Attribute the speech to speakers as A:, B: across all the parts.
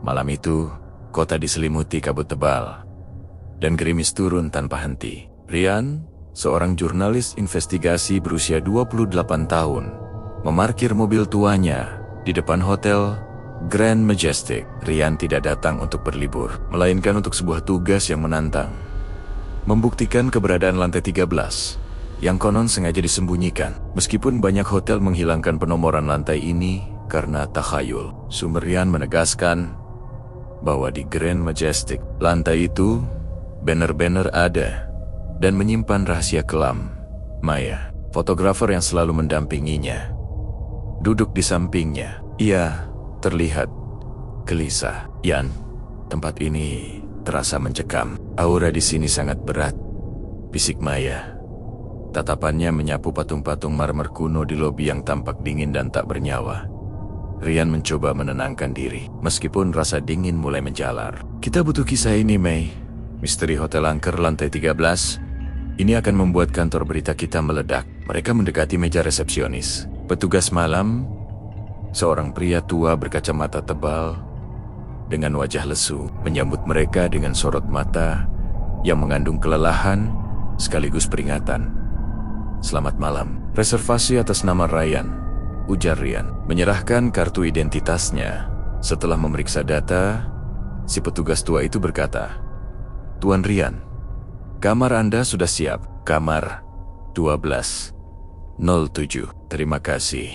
A: Malam itu, kota diselimuti kabut tebal, dan gerimis turun tanpa henti. Ryan, seorang jurnalis investigasi berusia 28 tahun, memarkir mobil tuanya di depan hotel Grand Majestic. Ryan tidak datang untuk berlibur, melainkan untuk sebuah tugas yang menantang. Membuktikan keberadaan lantai 13, yang konon sengaja disembunyikan. Meskipun banyak hotel menghilangkan penomoran lantai ini karena takhayul, sumber Ryan menegaskan bahwa di Grand Majestic, lantai itu benar-benar ada dan menyimpan rahasia kelam. Maya, fotografer yang selalu mendampinginya, duduk di sampingnya. Ia terlihat gelisah. Yan, tempat ini terasa mencekam. Aura di sini sangat berat, bisik Maya. Tatapannya menyapu patung-patung marmer kuno di lobi yang tampak dingin dan tak bernyawa. Ryan mencoba menenangkan diri, meskipun rasa dingin mulai menjalar. Kita butuh kisah ini, May. Misteri Hotel Angker lantai 13. Ini akan membuat kantor berita kita meledak. Mereka mendekati meja resepsionis. Petugas malam, seorang pria tua berkacamata tebal dengan wajah lesu, menyambut mereka dengan sorot mata yang mengandung kelelahan sekaligus peringatan. Selamat malam. Reservasi atas nama Ryan, ujar Ryan, menyerahkan kartu identitasnya. Setelah memeriksa data, si petugas tua itu berkata, "Tuan Ryan, kamar Anda sudah siap. Kamar 1207. Terima kasih.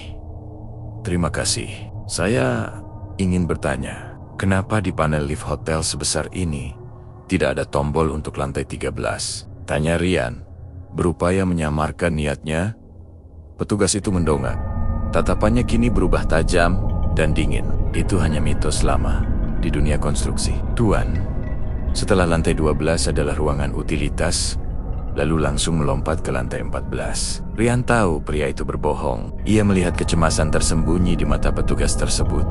A: Terima kasih. Saya ingin bertanya, kenapa di panel lift hotel sebesar ini tidak ada tombol untuk lantai 13? Tanya Ryan, berupaya menyamarkan niatnya. Petugas itu mendongak. Tatapannya kini berubah tajam dan dingin. Itu hanya mitos lama di dunia konstruksi. Tuan, setelah lantai 12 adalah ruangan utilitas, lalu langsung melompat ke lantai 14. Ryan tahu pria itu berbohong. Ia melihat kecemasan tersembunyi di mata petugas tersebut.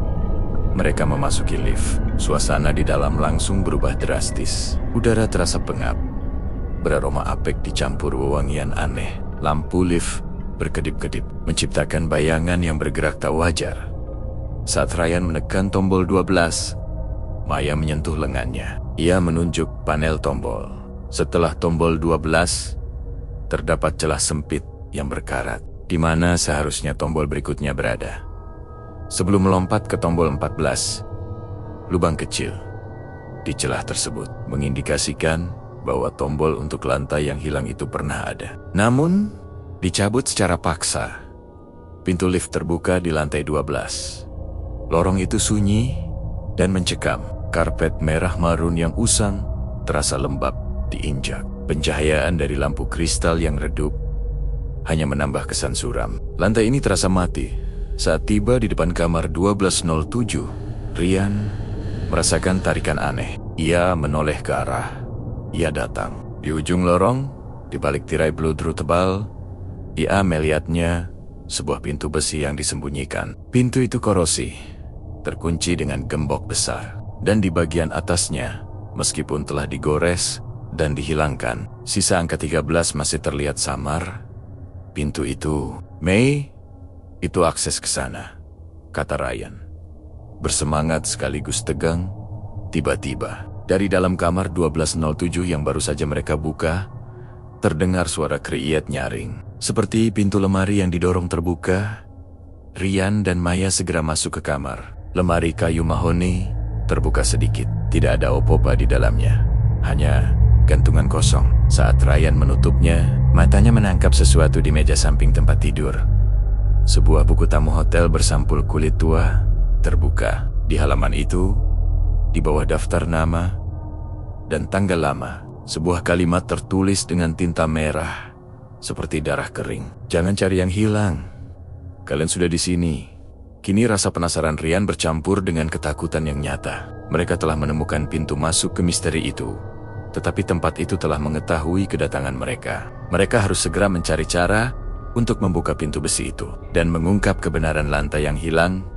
A: Mereka memasuki lift. Suasana di dalam langsung berubah drastis. Udara terasa pengap, beraroma apek dicampur wewangian aneh. Lampu lift berkedip-kedip, menciptakan bayangan yang bergerak tak wajar. Saat Ryan menekan tombol 12, Maya menyentuh lengannya. Ia menunjuk panel tombol. Setelah tombol 12, terdapat celah sempit yang berkarat, di mana seharusnya tombol berikutnya berada. Sebelum melompat ke tombol 14, lubang kecil di celah tersebut mengindikasikan bahwa tombol untuk lantai yang hilang itu pernah ada. Namun, dicabut secara paksa. Pintu lift terbuka di lantai 12. Lorong itu sunyi dan mencekam. Karpet merah marun yang usang terasa lembab diinjak. Pencahayaan dari lampu kristal yang redup hanya menambah kesan suram. Lantai ini terasa mati. Saat tiba di depan kamar 1207, Ryan merasakan tarikan aneh. Ia menoleh ke arah. Ia datang. Di ujung lorong, di balik tirai bludru tebal, ia melihatnya sebuah pintu besi yang disembunyikan. Pintu itu korosi, terkunci dengan gembok besar. Dan di bagian atasnya, meskipun telah digores dan dihilangkan, sisa angka 13 masih terlihat samar. Pintu itu, May, itu akses ke sana, kata Ryan. Bersemangat sekaligus tegang, tiba-tiba, dari dalam kamar 1207 yang baru saja mereka buka, terdengar suara kriat nyaring. Seperti pintu lemari yang didorong terbuka, Ryan dan Maya segera masuk ke kamar. Lemari kayu mahoni terbuka sedikit. Tidak ada apa-apa di dalamnya, hanya gantungan kosong. Saat Ryan menutupnya, matanya menangkap sesuatu di meja samping tempat tidur. Sebuah buku tamu hotel bersampul kulit tua terbuka. Di halaman itu, di bawah daftar nama dan tanggal lama, sebuah kalimat tertulis dengan tinta merah seperti darah kering. Jangan cari yang hilang. Kalian sudah di sini. Kini rasa penasaran Ryan bercampur dengan ketakutan yang nyata. Mereka telah menemukan pintu masuk ke misteri itu. Tetapi tempat itu telah mengetahui kedatangan mereka. Mereka harus segera mencari cara untuk membuka pintu besi itu dan mengungkap kebenaran lantai yang hilang.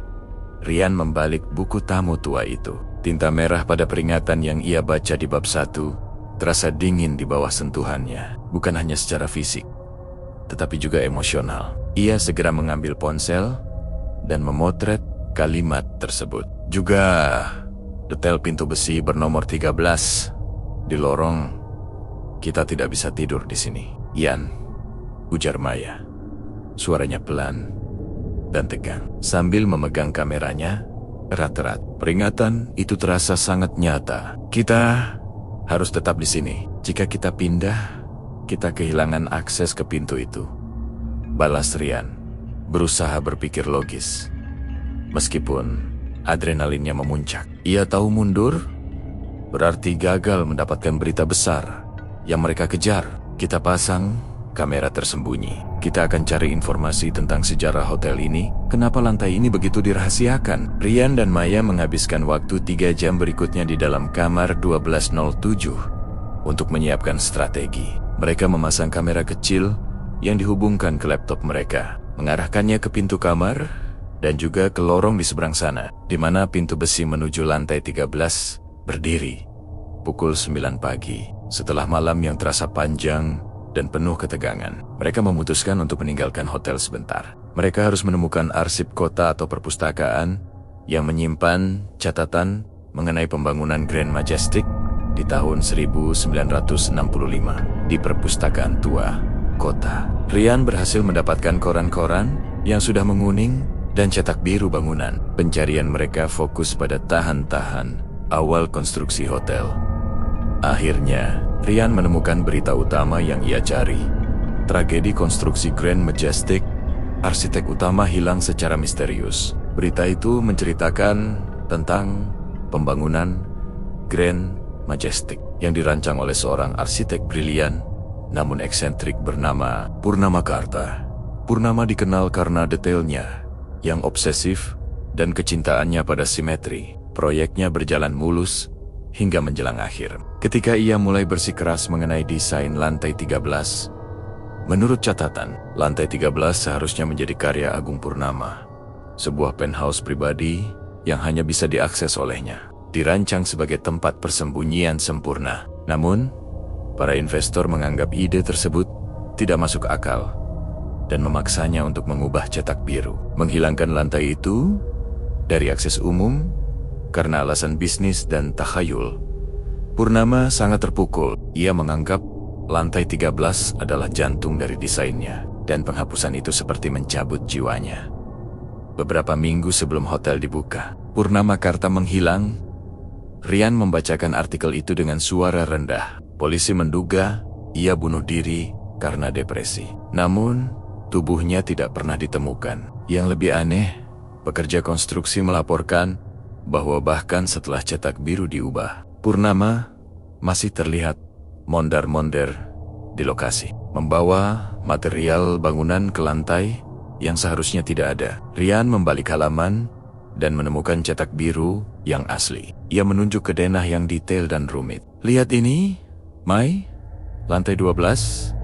A: Ryan membalik buku tamu tua itu. Tinta merah pada peringatan yang ia baca di bab 1 terasa dingin di bawah sentuhannya. Bukan hanya secara fisik, tetapi juga emosional. Ia segera mengambil ponsel dan memotret kalimat tersebut. Juga Detail pintu besi bernomor 13 di lorong. Kita tidak bisa tidur di sini. Ian, ujar Maya. Suaranya pelan dan tegang. Sambil memegang kameranya erat-erat. Peringatan itu terasa sangat nyata. Kita harus tetap di sini. Jika kita pindah, kita kehilangan akses ke pintu itu. Balas Ryan, berusaha berpikir logis. Meskipun adrenalinnya memuncak. Ia tahu mundur berarti gagal mendapatkan berita besar yang mereka kejar. Kita pasang kamera tersembunyi. Kita akan cari informasi tentang sejarah hotel ini. Kenapa lantai ini begitu dirahasiakan? Ryan dan Maya menghabiskan waktu 3 jam berikutnya di dalam kamar 1207 untuk menyiapkan strategi. Mereka memasang kamera kecil yang dihubungkan ke laptop mereka, mengarahkannya ke pintu kamar dan juga ke lorong di seberang sana, di mana pintu besi menuju lantai 13 berdiri. Pukul 9 pagi, setelah malam yang terasa panjang dan penuh ketegangan, mereka memutuskan untuk meninggalkan hotel sebentar. Mereka harus menemukan arsip kota atau perpustakaan yang menyimpan catatan mengenai pembangunan Grand Majestic di tahun 1965 di perpustakaan tua kota. Ryan berhasil mendapatkan koran-koran yang sudah menguning dan cetak biru bangunan. Pencarian mereka fokus pada tahan-tahan awal konstruksi hotel. Akhirnya, Ryan menemukan berita utama yang ia cari. Tragedi konstruksi Grand Majestic, arsitek utama hilang secara misterius. Berita itu menceritakan tentang pembangunan Grand Majestic yang dirancang oleh seorang arsitek brilian namun eksentrik bernama Purnamakarta. Purnama dikenal karena detailnya yang obsesif dan kecintaannya pada simetri. Proyeknya berjalan mulus hingga menjelang akhir. Ketika ia mulai bersikeras mengenai desain lantai 13, menurut catatan, lantai 13 seharusnya menjadi karya Agung Purnama, sebuah penthouse pribadi yang hanya bisa diakses olehnya. Dirancang sebagai tempat persembunyian sempurna. Namun, para investor menganggap ide tersebut tidak masuk akal dan memaksanya untuk mengubah cetak biru, menghilangkan lantai itu dari akses umum karena alasan bisnis dan takhayul. Purnama sangat terpukul. Ia menganggap lantai 13 adalah jantung dari desainnya, dan penghapusan itu seperti mencabut jiwanya. Beberapa minggu sebelum hotel dibuka, Purnamakarta menghilang. Ryan membacakan artikel itu dengan suara rendah. Polisi menduga ia bunuh diri karena depresi. Namun, tubuhnya tidak pernah ditemukan. Yang lebih aneh, pekerja konstruksi melaporkan bahwa bahkan setelah cetak biru diubah, Purnama masih terlihat mondar-mondir di lokasi, membawa material bangunan ke lantai yang seharusnya tidak ada. Ryan membalik halaman dan menemukan cetak biru yang asli. Ia menunjuk ke denah yang detail dan rumit. Lihat ini, Mai, lantai 12,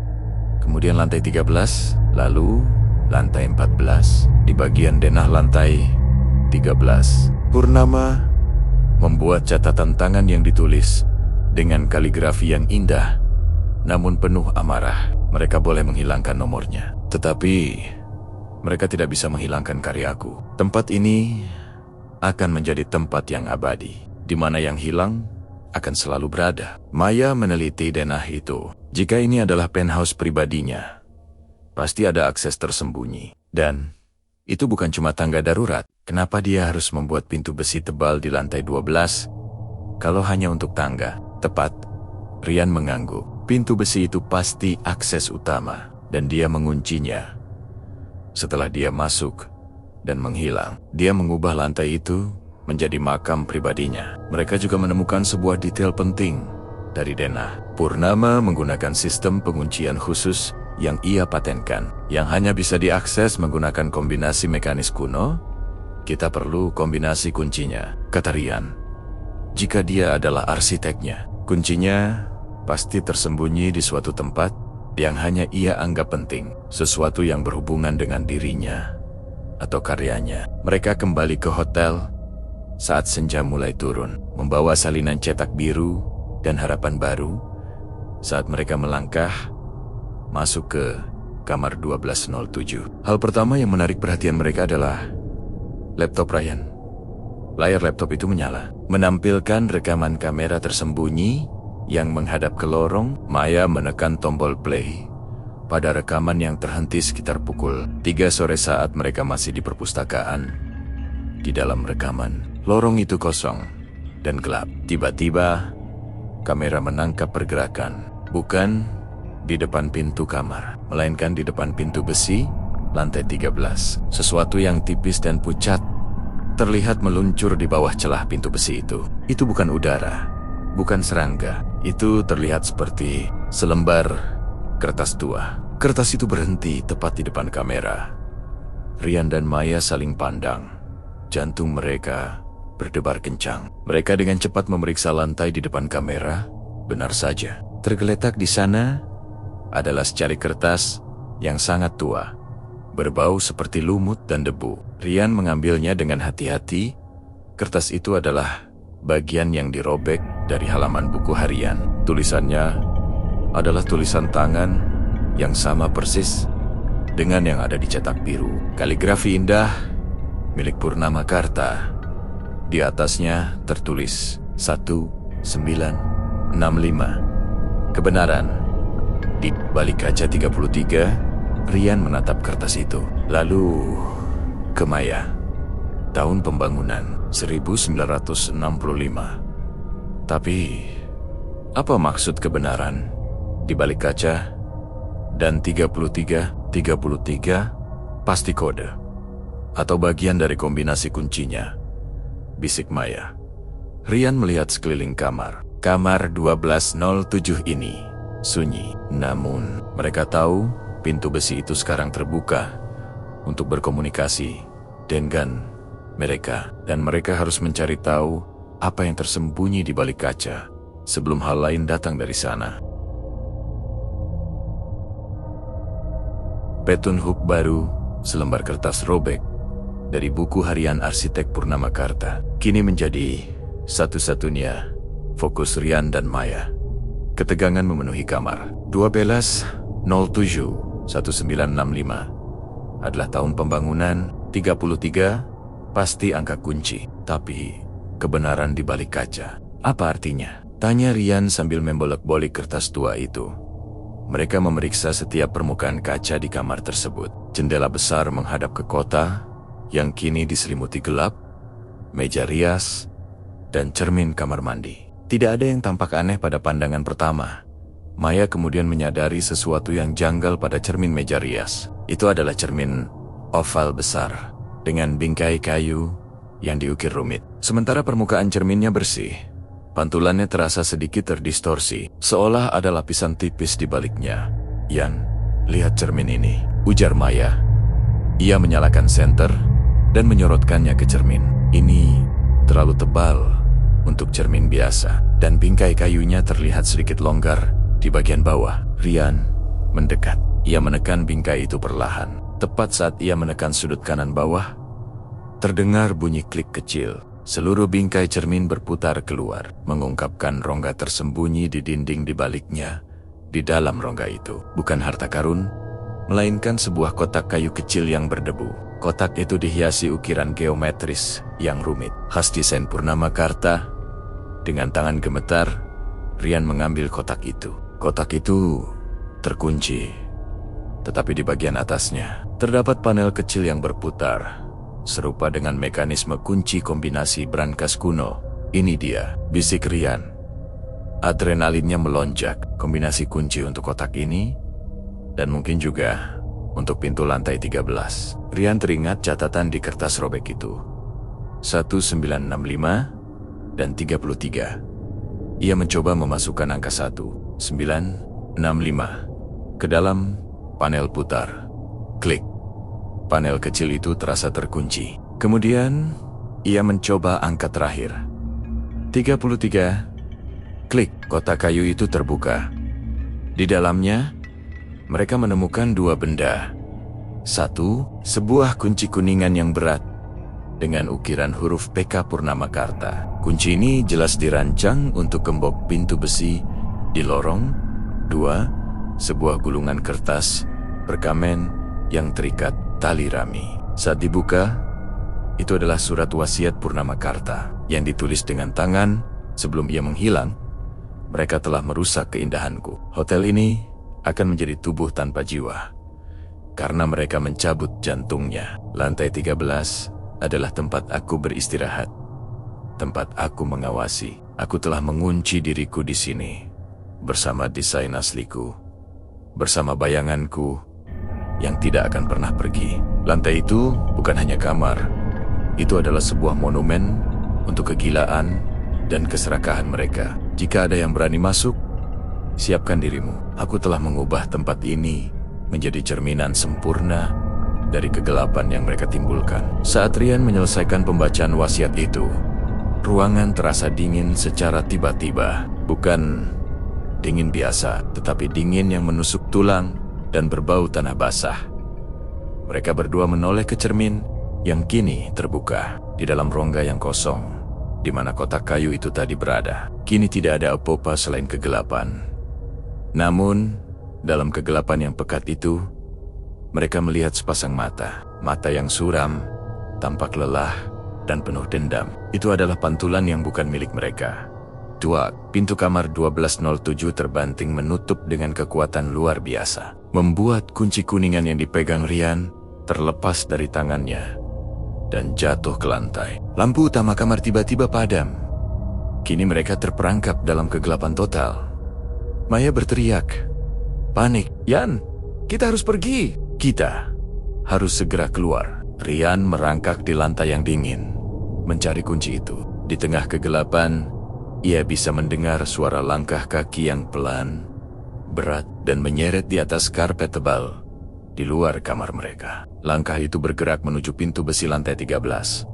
A: kemudian lantai 13, lalu lantai 14. Di bagian denah lantai 13, Purnama membuat catatan tangan yang ditulis dengan kaligrafi yang indah, namun penuh amarah. Mereka boleh menghilangkan nomornya, tetapi mereka tidak bisa menghilangkan karyaku. Tempat ini akan menjadi tempat yang abadi, di mana yang hilang akan selalu berada. Maya meneliti denah itu. Jika ini adalah penthouse pribadinya, pasti ada akses tersembunyi. Dan itu bukan cuma tangga darurat. Kenapa dia harus membuat pintu besi tebal di lantai 12 kalau hanya untuk tangga? Tepat, Ryan mengangguk. Pintu besi itu pasti akses utama, dan dia menguncinya. Setelah dia masuk dan menghilang, dia mengubah lantai itu menjadi makam pribadinya. Mereka juga menemukan sebuah detail penting dari denah. Purnama menggunakan sistem penguncian khusus yang ia patenkan, yang hanya bisa diakses menggunakan kombinasi mekanis kuno. Kita perlu kombinasi kuncinya, kata Ryan. Jika dia adalah arsiteknya, kuncinya pasti tersembunyi di suatu tempat yang hanya ia anggap penting, sesuatu yang berhubungan dengan dirinya atau karyanya. Mereka kembali ke hotel saat senja mulai turun, membawa salinan cetak biru dan harapan baru. Saat mereka melangkah masuk ke kamar 1207, hal pertama yang menarik perhatian mereka adalah laptop Ryan. Layar laptop itu menyala, menampilkan rekaman kamera tersembunyi yang menghadap ke lorong. Maya menekan tombol play pada rekaman yang terhenti sekitar pukul 3 sore saat mereka masih di perpustakaan. Di dalam rekaman, lorong itu kosong dan gelap. Tiba-tiba, kamera menangkap pergerakan, bukan di depan pintu kamar, melainkan di depan pintu besi, lantai 13. Sesuatu yang tipis dan pucat terlihat meluncur di bawah celah pintu besi itu. Itu bukan udara, bukan serangga. Itu terlihat seperti selembar kertas tua. Kertas itu berhenti tepat di depan kamera. Rian dan Maya saling pandang. Jantung mereka berdebar kencang. Mereka dengan cepat memeriksa lantai di depan kamera. Benar saja, tergeletak di sana adalah secari kertas yang sangat tua, berbau seperti lumut dan debu. Rian mengambilnya dengan hati-hati. Kertas itu adalah bagian yang dirobek dari halaman buku harian. Tulisannya adalah tulisan tangan yang sama persis dengan yang ada di cetak biru. Kaligrafi indah milik Purnama Karta. Di atasnya tertulis 1965. Kebenaran. Di balik kaca 33, Rian menatap kertas itu, lalu ke Maya. Tahun pembangunan 1965. Tapi, apa maksud kebenaran di balik kaca? Dan 33 pasti kode atau bagian dari kombinasi kuncinya, bisik Maya. Rian melihat sekeliling kamar. Kamar 1207 ini sunyi, namun mereka tahu pintu besi itu sekarang terbuka untuk berkomunikasi dengan mereka, dan mereka harus mencari tahu apa yang tersembunyi di balik kaca sebelum hal lain datang dari sana. Petun hub baru, selembar kertas robek dari buku harian arsitek Purnama Karta, kini menjadi satu-satunya fokus Rian dan Maya. Ketegangan memenuhi kamar. 12/07/1965 adalah tahun pembangunan. 33 pasti angka kunci. Tapi kebenaran di balik kaca, apa artinya? Tanya Rian sambil membolak-balik kertas tua itu. Mereka memeriksa setiap permukaan kaca di kamar tersebut. Jendela besar menghadap ke kota yang kini diselimuti gelap, meja rias, dan cermin kamar mandi. Tidak ada yang tampak aneh pada pandangan pertama. Maya kemudian menyadari sesuatu yang janggal pada cermin meja rias. Itu adalah cermin oval besar dengan bingkai kayu yang diukir rumit. Sementara permukaan cerminnya bersih, pantulannya terasa sedikit terdistorsi, seolah ada lapisan tipis di baliknya. "Yan, lihat cermin ini," ujar Maya. Ia menyalakan senter dan menyorotkannya ke cermin. Ini terlalu tebal untuk cermin biasa, dan bingkai kayunya terlihat sedikit longgar di bagian bawah. Rian mendekat. Ia menekan bingkai itu perlahan. Tepat saat ia menekan sudut kanan bawah, terdengar bunyi klik kecil. Seluruh bingkai cermin berputar keluar, mengungkapkan rongga tersembunyi di dinding di baliknya. Di dalam rongga itu bukan harta karun, melainkan sebuah kotak kayu kecil yang berdebu. Kotak itu dihiasi ukiran geometris yang rumit, khas desain Purnama Karta. Dengan tangan gemetar, Rian mengambil kotak itu. Kotak itu terkunci, tetapi di bagian atasnya terdapat panel kecil yang berputar, serupa dengan mekanisme kunci kombinasi brankas kuno. "Ini dia," bisik Rian. Adrenalinnya melonjak. Kombinasi kunci untuk kotak ini, dan mungkin juga untuk pintu lantai 13. Rian teringat catatan di kertas robek itu. 1965 dan 33. Ia mencoba memasukkan angka 1965 ke dalam panel putar. Klik. Panel kecil itu terasa terkunci. Kemudian, ia mencoba angka terakhir. 33. Klik. Kotak kayu itu terbuka. Di dalamnya, mereka menemukan dua benda. Satu, sebuah kunci kuningan yang berat dengan ukiran huruf PK Purnama Karta. Kunci ini jelas dirancang untuk gembok pintu besi di lorong. 2. Sebuah gulungan kertas perkamen yang terikat tali rami. Saat dibuka, Itu adalah surat wasiat Purnamakarta yang ditulis dengan tangan sebelum ia menghilang. Mereka telah merusak keindahanku. Hotel ini akan menjadi tubuh tanpa jiwa karena mereka mencabut jantungnya. Lantai 13 adalah tempat aku beristirahat, tempat aku mengawasi. Aku telah mengunci diriku di sini bersama desain asliku, bersama bayanganku yang tidak akan pernah pergi. Lantai itu bukan hanya kamar, itu adalah sebuah monumen untuk kegilaan dan keserakahan mereka. Jika ada yang berani masuk, siapkan dirimu. Aku telah mengubah tempat ini menjadi cerminan sempurna dari kegelapan yang mereka timbulkan. Saat Rian menyelesaikan pembacaan wasiat itu, ruangan terasa dingin secara tiba-tiba. Bukan dingin biasa, tetapi dingin yang menusuk tulang dan berbau tanah basah. Mereka berdua menoleh ke cermin yang kini terbuka. Di dalam rongga yang kosong, di mana kotak kayu itu tadi berada, kini tidak ada apa-apa selain kegelapan. Namun, dalam kegelapan yang pekat itu, mereka melihat sepasang mata. Mata yang suram, tampak lelah, dan penuh dendam. Itu adalah pantulan yang bukan milik mereka. Pintu kamar 1207 terbanting menutup dengan kekuatan luar biasa, membuat kunci kuningan yang dipegang Rian terlepas dari tangannya dan jatuh ke lantai. Lampu utama kamar tiba-tiba padam. Kini mereka terperangkap dalam kegelapan total. Maya berteriak, panik, "Yan, kita harus pergi. Kita harus segera keluar." Rian merangkak di lantai yang dingin, mencari kunci itu. Di tengah kegelapan, ia bisa mendengar suara langkah kaki yang pelan, berat, dan menyeret di atas karpet tebal di luar kamar mereka. Langkah itu bergerak menuju pintu besi lantai 13.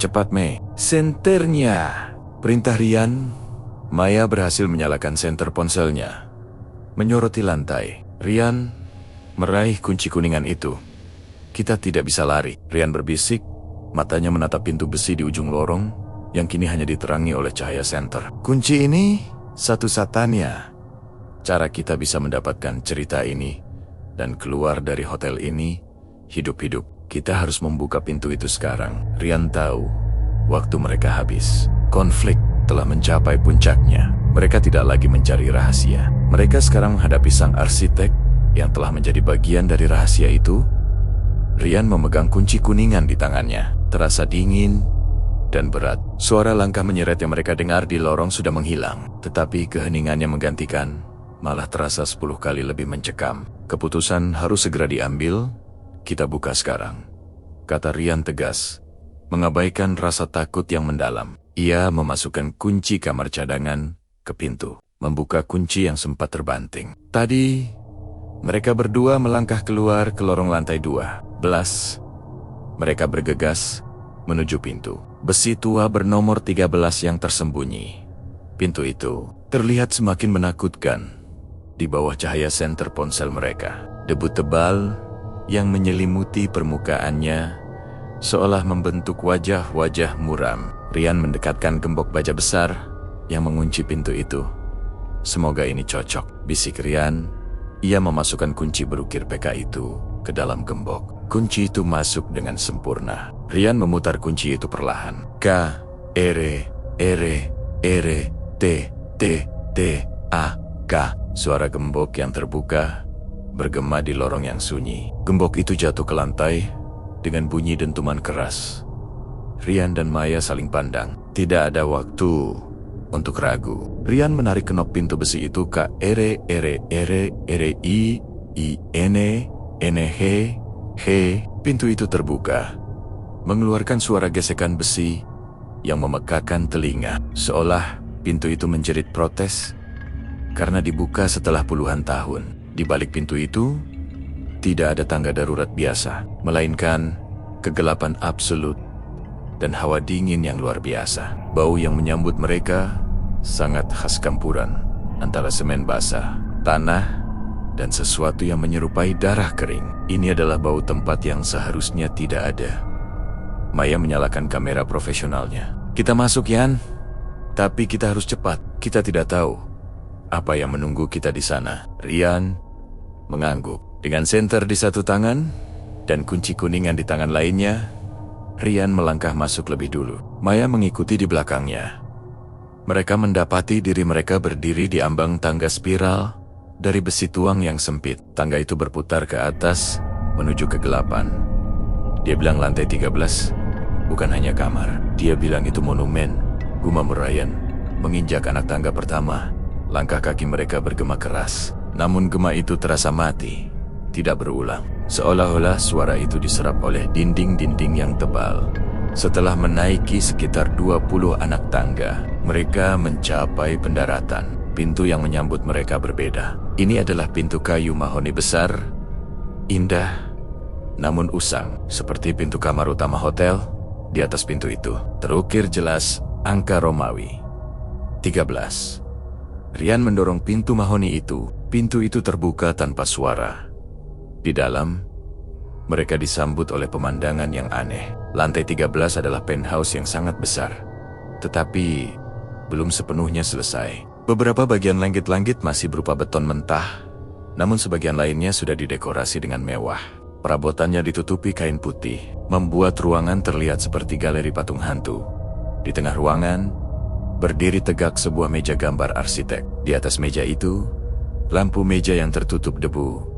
A: "Cepat, Mei, senternya!" perintah Rian. Maya berhasil menyalakan senter ponselnya. Menyoroti lantai, Rian meraih kunci kuningan itu. "Kita tidak bisa lari," Rian berbisik, matanya menatap pintu besi di ujung lorong yang kini hanya diterangi oleh cahaya senter. "Kunci ini satu-satunya cara kita bisa mendapatkan cerita ini dan keluar dari hotel ini hidup-hidup. Kita harus membuka pintu itu sekarang." Rian tahu waktu mereka habis. Konflik telah mencapai puncaknya. Mereka tidak lagi mencari rahasia. Mereka sekarang menghadapi sang arsitek yang telah menjadi bagian dari rahasia itu. Rian memegang kunci kuningan di tangannya. Terasa dingin dan berat. Suara langkah menyeret yang mereka dengar di lorong sudah menghilang. Tetapi keheningannya menggantikan, malah terasa 10 kali lebih mencekam. "Keputusan harus segera diambil. Kita buka sekarang," kata Rian tegas, mengabaikan rasa takut yang mendalam. Ia memasukkan kunci kamar cadangan ke pintu, membuka kunci yang sempat terbanting. Tadi, mereka berdua melangkah keluar ke lorong lantai 12. Mereka bergegas menuju pintu besi tua bernomor 13 yang tersembunyi. Pintu itu terlihat semakin menakutkan di bawah cahaya senter ponsel mereka. Debu tebal yang menyelimuti permukaannya seolah membentuk wajah-wajah muram. Rian mendekatkan gembok baja besar yang mengunci pintu itu. "Semoga ini cocok," bisik Rian. Ia memasukkan kunci berukir PK itu ke dalam gembok. Kunci itu masuk dengan sempurna. Rian memutar kunci itu perlahan. K, R, R, R, T, T, T, A, K. Suara gembok yang terbuka bergema di lorong yang sunyi. Gembok itu jatuh ke lantai dengan bunyi dentuman keras. Rian dan Maya saling pandang. Tidak ada waktu untuk ragu. Rian menarik kenop pintu besi itu. K, R, R, R, R, I, N, N, H, H. Pintu itu terbuka, mengeluarkan suara gesekan besi yang memekakan telinga. Seolah pintu itu menjerit protes karena dibuka setelah puluhan tahun. Di balik pintu itu, tidak ada tangga darurat biasa, melainkan kegelapan absolut dan hawa dingin yang luar biasa. Bau yang menyambut mereka sangat khas, campuran antara semen basah, tanah, dan sesuatu yang menyerupai darah kering. Ini adalah bau tempat yang seharusnya tidak ada. Maya menyalakan kamera profesionalnya. "Kita masuk, Yan. Tapi kita harus cepat. Kita tidak tahu apa yang menunggu kita di sana." Rian mengangguk. Dengan senter di satu tangan dan kunci kuningan di tangan lainnya, Rian melangkah masuk lebih dulu. Maya mengikuti di belakangnya. Mereka mendapati diri mereka berdiri di ambang tangga spiral dari besi tuang yang sempit. Tangga itu berputar ke atas menuju kegelapan. Dia bilang lantai 13 bukan hanya kamar. Dia bilang itu monumen. Gumam Ryan menginjak anak tangga pertama. Langkah kaki mereka bergema keras. Namun gema itu terasa mati, tidak berulang. Seolah-olah suara itu diserap oleh dinding-dinding yang tebal. Setelah menaiki sekitar 20 anak tangga, mereka mencapai pendaratan. Pintu yang menyambut mereka berbeda. Ini adalah pintu kayu mahoni besar, indah, namun usang. Seperti pintu kamar utama hotel, di atas pintu itu terukir jelas angka Romawi 13. Rian mendorong pintu mahoni itu. Pintu itu terbuka tanpa suara. Di dalam, mereka disambut oleh pemandangan yang aneh. Lantai 13 adalah penthouse yang sangat besar, tetapi belum sepenuhnya selesai. Beberapa bagian langit-langit masih berupa beton mentah, namun sebagian lainnya sudah didekorasi dengan mewah. Perabotannya ditutupi kain putih, membuat ruangan terlihat seperti galeri patung hantu. Di tengah ruangan, berdiri tegak sebuah meja gambar arsitek. Di atas meja itu, lampu meja yang tertutup debu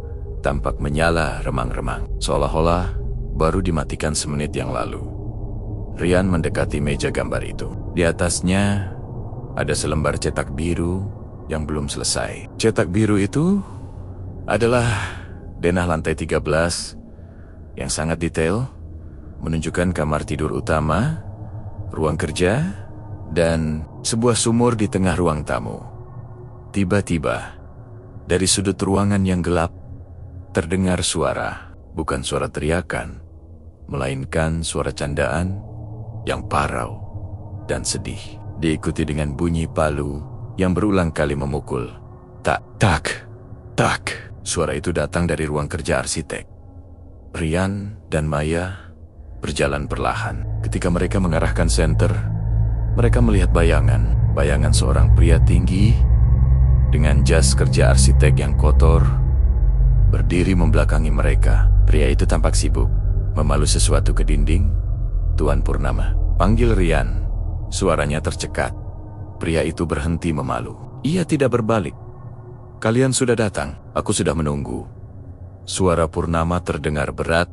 A: tampak menyala remang-remang, seolah-olah baru dimatikan semenit yang lalu. Rian mendekati meja gambar itu. Di atasnya ada selembar cetak biru yang belum selesai. Cetak biru itu adalah denah lantai 13 yang sangat detail, menunjukkan kamar tidur utama, ruang kerja, dan sebuah sumur di tengah ruang tamu. Tiba-tiba, dari sudut ruangan yang gelap, terdengar suara, bukan suara teriakan, melainkan suara candaan yang parau dan sedih. Diikuti dengan bunyi palu yang berulang kali memukul. Tak, tak, tak. Suara itu datang dari ruang kerja arsitek. Rian dan Maya berjalan perlahan. Ketika mereka mengarahkan senter, mereka melihat bayangan seorang pria tinggi dengan jas kerja arsitek yang kotor berdiri membelakangi mereka. Pria itu tampak sibuk, memalu sesuatu ke dinding. Tuan Purnama, panggil Rian. Suaranya tercekat. Pria itu berhenti memalu. Ia tidak berbalik. Kalian sudah datang, aku sudah menunggu. Suara Purnama terdengar berat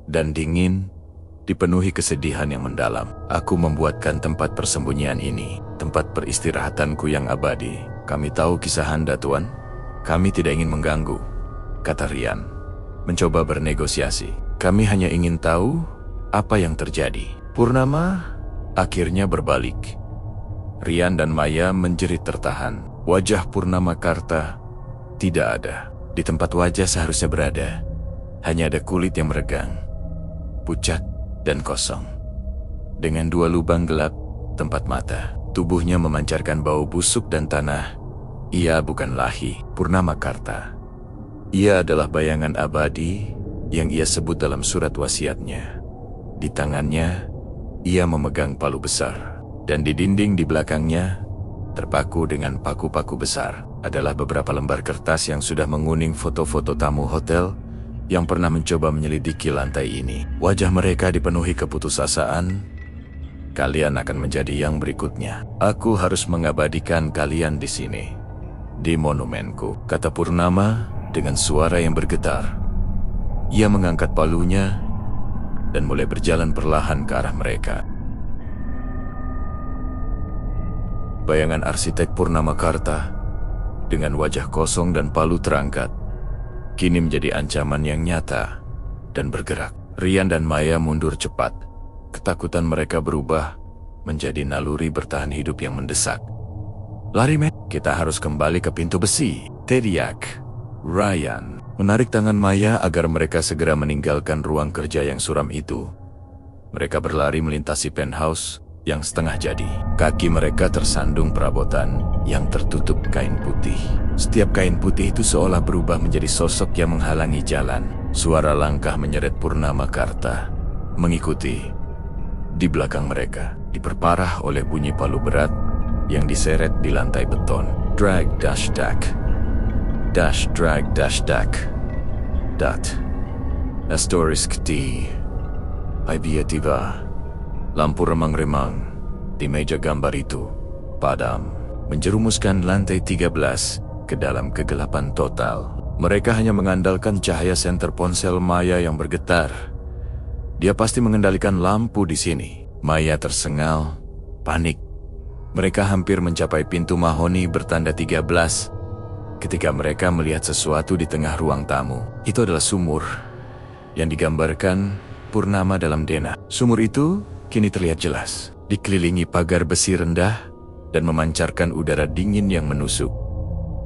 A: dan dingin, dipenuhi kesedihan yang mendalam. Aku membuatkan tempat persembunyian ini, tempat peristirahatanku yang abadi. Kami tahu kisah Anda, Tuan. Kami tidak ingin mengganggu, kata Rian, mencoba bernegosiasi. Kami hanya ingin tahu apa yang terjadi. Purnama akhirnya berbalik. Rian dan Maya menjerit tertahan. Wajah Purnama Karta tidak ada. Di tempat wajah seharusnya berada, hanya ada kulit yang meregang, pucat dan kosong. Dengan 2 lubang gelap tempat mata. Tubuhnya memancarkan bau busuk dan tanah. Ia bukan Lahi Purnama Karta. Ia adalah bayangan abadi yang ia sebut dalam surat wasiatnya. Di tangannya, ia memegang palu besar. Dan di dinding di belakangnya, terpaku dengan paku-paku besar, adalah beberapa lembar kertas yang sudah menguning foto-foto tamu hotel yang pernah mencoba menyelidiki lantai ini. Wajah mereka dipenuhi keputusasaan. Kalian akan menjadi yang berikutnya. Aku harus mengabadikan kalian di sini, di monumenku, kata Purnama dengan suara yang bergetar. Ia mengangkat palunya dan mulai berjalan perlahan ke arah mereka. Bayangan arsitek Purnama Karta dengan wajah kosong dan palu terangkat kini menjadi ancaman yang nyata dan bergerak. Rian dan Maya mundur cepat. Ketakutan mereka berubah menjadi naluri bertahan hidup yang mendesak. Lari, men. Kita harus kembali ke pintu besi, teriak Ryan, menarik tangan Maya agar mereka segera meninggalkan ruang kerja yang suram itu. Mereka berlari melintasi penthouse yang setengah jadi. Kaki mereka tersandung perabotan yang tertutup kain putih. Setiap kain putih itu seolah berubah menjadi sosok yang menghalangi jalan. Suara langkah menyeret Purnama Karta mengikuti. Di belakang mereka, diperparah oleh bunyi palu berat yang diseret di lantai beton. Drag dash dack. Dash drag dash dack. Dat. Asterisk T. Aibia tiba. Lampu remang-remang di meja gambar itu padam, menjerumuskan lantai 13 ke dalam kegelapan total. Mereka hanya mengandalkan cahaya senter ponsel Maya yang bergetar. Dia pasti mengendalikan lampu di sini. Maya tersengal, panik. Mereka hampir mencapai pintu mahoni bertanda 13 ketika mereka melihat sesuatu di tengah ruang tamu. Itu adalah sumur yang digambarkan Purnama dalam Dena. Sumur itu kini terlihat jelas, dikelilingi pagar besi rendah dan memancarkan udara dingin yang menusuk.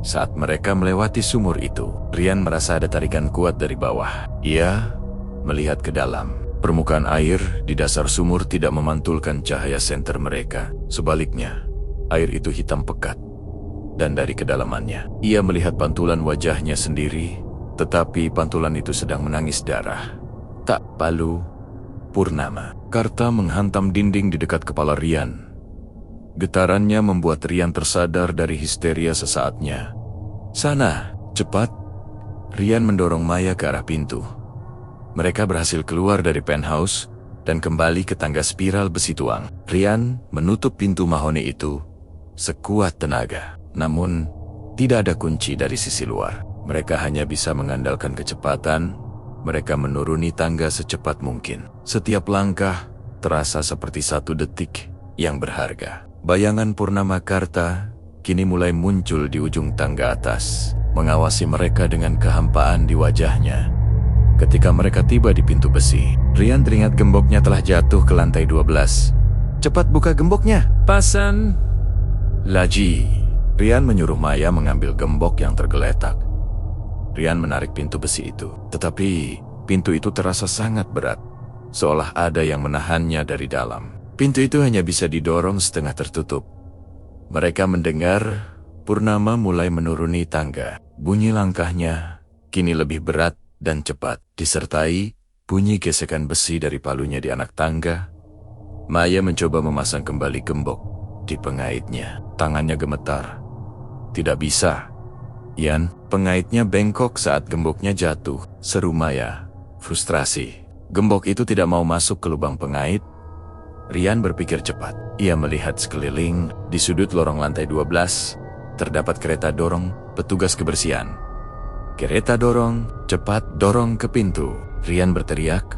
A: Saat mereka melewati sumur itu, Rian merasa ada tarikan kuat dari bawah. Ia melihat ke dalam. Permukaan air di dasar sumur tidak memantulkan cahaya senter mereka. Sebaliknya, air itu hitam pekat. Dan dari kedalamannya, ia melihat pantulan wajahnya sendiri, tetapi pantulan itu sedang menangis darah. Tak Palu, Purnama. Karta menghantam dinding di dekat kepala Rian. Getarannya membuat Rian tersadar dari histeria sesaatnya. Sana, cepat! Rian mendorong Maya ke arah pintu. Mereka berhasil keluar dari penthouse dan kembali ke tangga spiral besi tuang. Rian menutup pintu mahoni itu sekuat tenaga. Namun, tidak ada kunci dari sisi luar. Mereka hanya bisa mengandalkan kecepatan. Mereka menuruni tangga secepat mungkin. Setiap langkah terasa seperti 1 detik yang berharga. Bayangan Purnama Karta kini mulai muncul di ujung tangga atas, mengawasi mereka dengan kehampaan di wajahnya. Ketika mereka tiba di pintu besi, Rian teringat gemboknya telah jatuh ke lantai 12. Cepat buka gemboknya, Pasan! Laji. Rian menyuruh Maya mengambil gembok yang tergeletak. Rian menarik pintu besi itu, tetapi pintu itu terasa sangat berat, seolah ada yang menahannya dari dalam. Pintu itu hanya bisa didorong setengah tertutup. Mereka mendengar Purnama mulai menuruni tangga. Bunyi langkahnya kini lebih berat dan cepat, disertai bunyi gesekan besi dari palunya di anak tangga. Maya mencoba memasang kembali gembok di pengaitnya. Tangannya gemetar. Tidak bisa. Yan, pengaitnya bengkok saat gemboknya jatuh, seru Maya. Frustrasi. Gembok itu tidak mau masuk ke lubang pengait. Rian berpikir cepat. Ia melihat sekeliling. Di sudut lorong lantai 12, terdapat kereta dorong petugas kebersihan. Kereta dorong, cepat dorong ke pintu. Rian berteriak.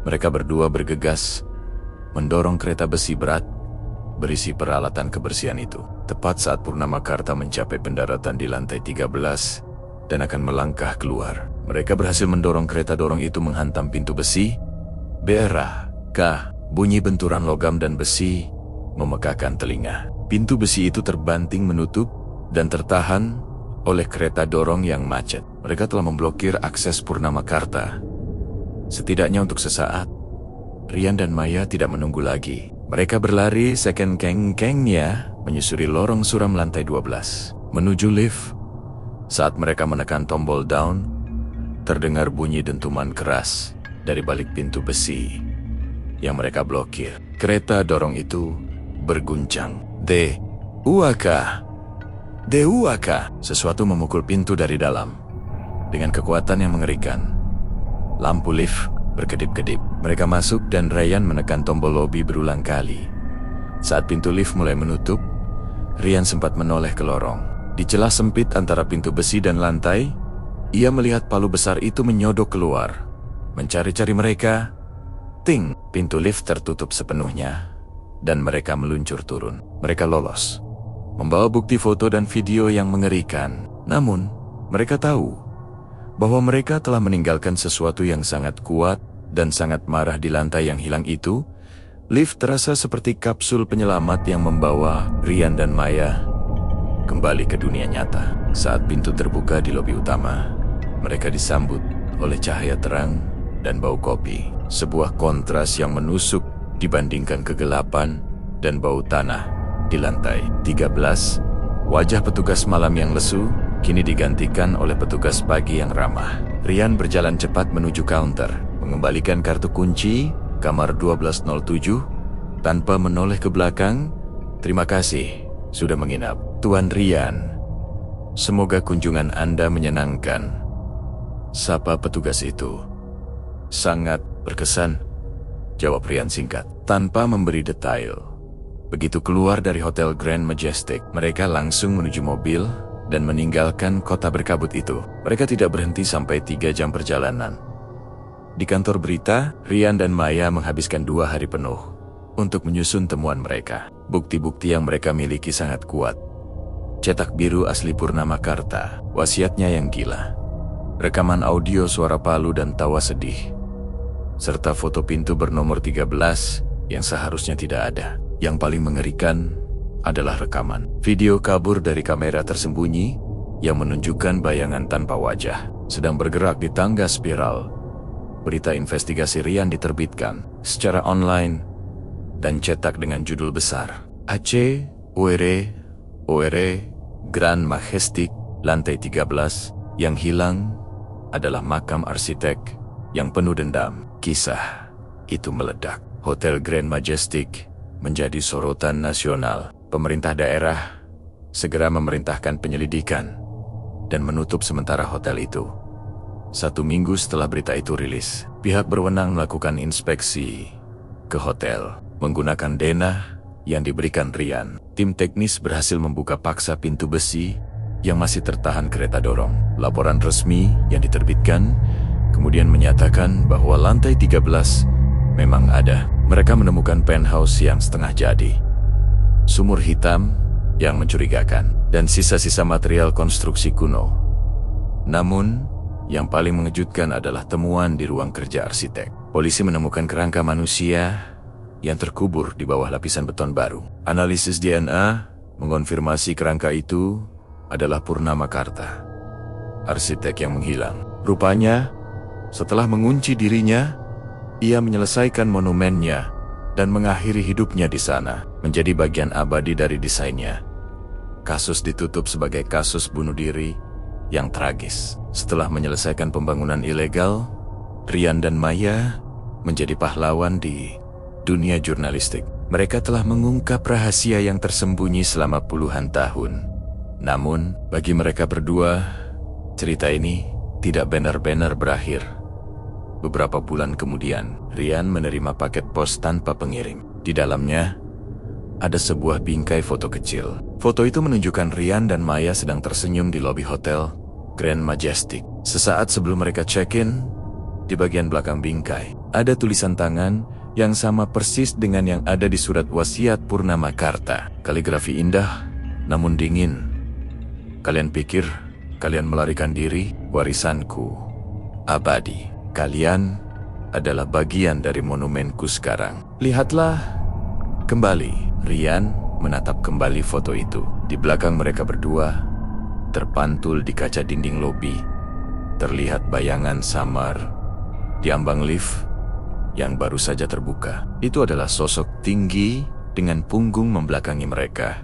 A: Mereka berdua bergegas, mendorong kereta besi berat, berisi peralatan kebersihan itu. Tepat saat Purnama Karta mencapai pendaratan di lantai 13 dan akan melangkah keluar. Mereka berhasil mendorong kereta dorong itu menghantam pintu besi. Bunyi benturan logam dan besi memekakkan telinga. Pintu besi itu terbanting menutup dan tertahan oleh kereta dorong yang macet. Mereka telah memblokir akses Purnama Karta. Setidaknya untuk sesaat, Rian dan Maya tidak menunggu lagi. Mereka berlari sekeng-keng-kengnya menyusuri lorong suram lantai 12 menuju lift. Saat mereka menekan tombol down, terdengar bunyi dentuman keras dari balik pintu besi yang mereka blokir. Kereta dorong itu berguncang. Deuaka! Sesuatu memukul pintu dari dalam dengan kekuatan yang mengerikan. Lampu lift berkedip-kedip. Mereka masuk dan Rian menekan tombol lobi berulang kali. Saat pintu lift mulai menutup, Rian sempat menoleh ke lorong. Di celah sempit antara pintu besi dan lantai, ia melihat palu besar itu menyodok keluar, mencari-cari mereka. Ting! Pintu lift tertutup sepenuhnya, dan mereka meluncur turun. Mereka lolos, membawa bukti foto dan video yang mengerikan. Namun, mereka tahu bahwa mereka telah meninggalkan sesuatu yang sangat kuat dan sangat marah di lantai yang hilang itu. Lift terasa seperti kapsul penyelamat yang membawa Rian dan Maya kembali ke dunia nyata. Saat pintu terbuka di lobi utama, mereka disambut oleh cahaya terang dan bau kopi. Sebuah kontras yang menusuk dibandingkan kegelapan dan bau tanah di lantai 13. Wajah petugas malam yang lesu kini digantikan oleh petugas pagi yang ramah. Rian berjalan cepat menuju counter, mengembalikan kartu kunci kamar 1207 tanpa menoleh ke belakang. Terima kasih sudah menginap, Tuan Rian. Semoga kunjungan Anda menyenangkan, sapa petugas itu. Sangat berkesan, jawab Rian singkat, tanpa memberi detail. Begitu keluar dari Hotel Grand Majestic, mereka langsung menuju mobil dan meninggalkan kota berkabut itu. Mereka tidak berhenti sampai 3 jam perjalanan. Di kantor berita, Rian dan Maya menghabiskan 2 hari penuh untuk menyusun temuan mereka. Bukti-bukti yang mereka miliki sangat kuat. Cetak biru asli Purnamakarta, wasiatnya yang gila, rekaman audio suara Palu dan tawa sedih, serta foto pintu bernomor 13 yang seharusnya tidak ada. Yang paling mengerikan adalah rekaman video kabur dari kamera tersembunyi yang menunjukkan bayangan tanpa wajah sedang bergerak di tangga spiral. Berita investigasi Rian diterbitkan secara online dan cetak dengan judul besar, Aceh, Oere, Grand Majestic, lantai 13, yang hilang adalah makam arsitek yang penuh dendam. Kisah itu meledak. Hotel Grand Majestic menjadi sorotan nasional. Pemerintah daerah segera memerintahkan penyelidikan dan menutup sementara hotel itu. 1 minggu setelah berita itu rilis, pihak berwenang melakukan inspeksi ke hotel menggunakan denah yang diberikan Rian. Tim teknis berhasil membuka paksa pintu besi yang masih tertahan kereta dorong. Laporan resmi yang diterbitkan kemudian menyatakan bahwa lantai 13 memang ada. Mereka menemukan penthouse yang setengah jadi, sumur hitam yang mencurigakan, dan sisa-sisa material konstruksi kuno. Namun, yang paling mengejutkan adalah temuan di ruang kerja arsitek. Polisi menemukan kerangka manusia yang terkubur di bawah lapisan beton baru. Analisis DNA mengonfirmasi kerangka itu adalah Purnamakarta, arsitek yang menghilang. Rupanya, setelah mengunci dirinya, ia menyelesaikan monumennya dan mengakhiri hidupnya di sana, menjadi bagian abadi dari desainnya. Kasus ditutup sebagai kasus bunuh diri yang tragis. Setelah menyelesaikan pembangunan ilegal, Rian dan Maya menjadi pahlawan di dunia jurnalistik. Mereka telah mengungkap rahasia yang tersembunyi selama puluhan tahun. Namun, bagi mereka berdua, cerita ini tidak benar-benar berakhir. Beberapa bulan kemudian, Rian menerima paket pos tanpa pengirim. Di dalamnya, ada sebuah bingkai foto kecil. Foto itu menunjukkan Rian dan Maya sedang tersenyum di lobi hotel Grand Majestic. Sesaat sebelum mereka check-in, di bagian belakang bingkai, ada tulisan tangan yang sama persis dengan yang ada di surat wasiat Purnamakarta. Kaligrafi indah, namun dingin. Kalian pikir kalian melarikan diri? Warisanku abadi. Kalian adalah bagian dari monumenku sekarang. Lihatlah kembali. Rian menatap kembali foto itu. Di belakang mereka berdua, terpantul di kaca dinding lobi, terlihat bayangan samar di ambang lift yang baru saja terbuka. Itu adalah sosok tinggi dengan punggung membelakangi mereka.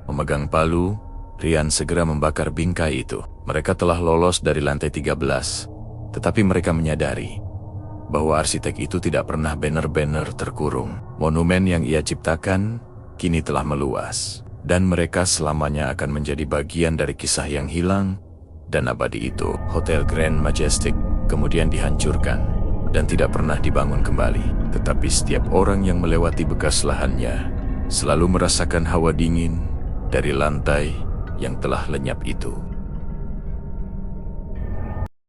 A: Memegang palu, Rian segera membakar bingkai itu. Mereka telah lolos dari lantai 13. Tetapi mereka menyadari bahwa arsitek itu tidak pernah benar-benar terkurung. Monumen yang ia ciptakan kini telah meluas, dan mereka selamanya akan menjadi bagian dari kisah yang hilang dan abadi itu. Hotel Grand Majestic kemudian dihancurkan dan tidak pernah dibangun kembali. Tetapi setiap orang yang melewati bekas lahannya selalu merasakan hawa dingin dari lantai yang telah lenyap itu.